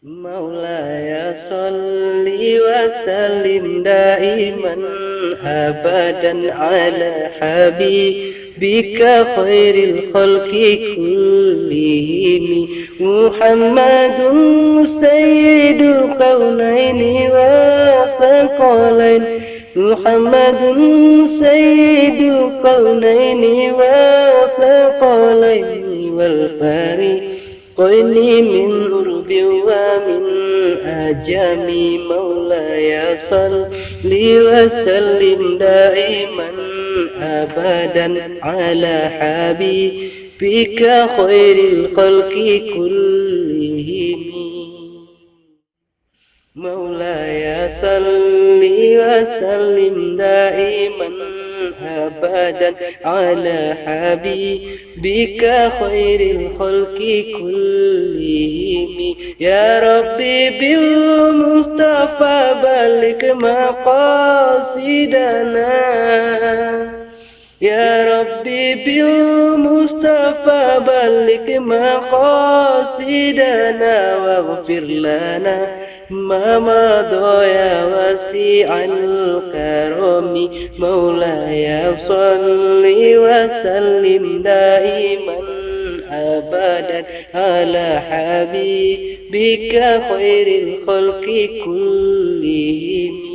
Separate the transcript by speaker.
Speaker 1: مولاي صل وسلم دائما أبدا على حبيبك خير الخلق كلهم محمد سيد الكونين والثقلين محمد سيد الكونين والثقلين والفريقين من قرب ومن أجم مولاي صل وسلم دائما أبدا على حبيبك خير الخلق كلهم مولاي صل وسلم دائما أبدا على حبيبك خير الخلق كلهم يا ربي بالمصطفى بلغ مقاصدنا يا ربي بالمصطفى بلغ مقاصدنا واغفر لنا ما مضى يا واسع الكرم مولاي صل وسلم دائما أبدا على حبيبك خير الخلق كلهم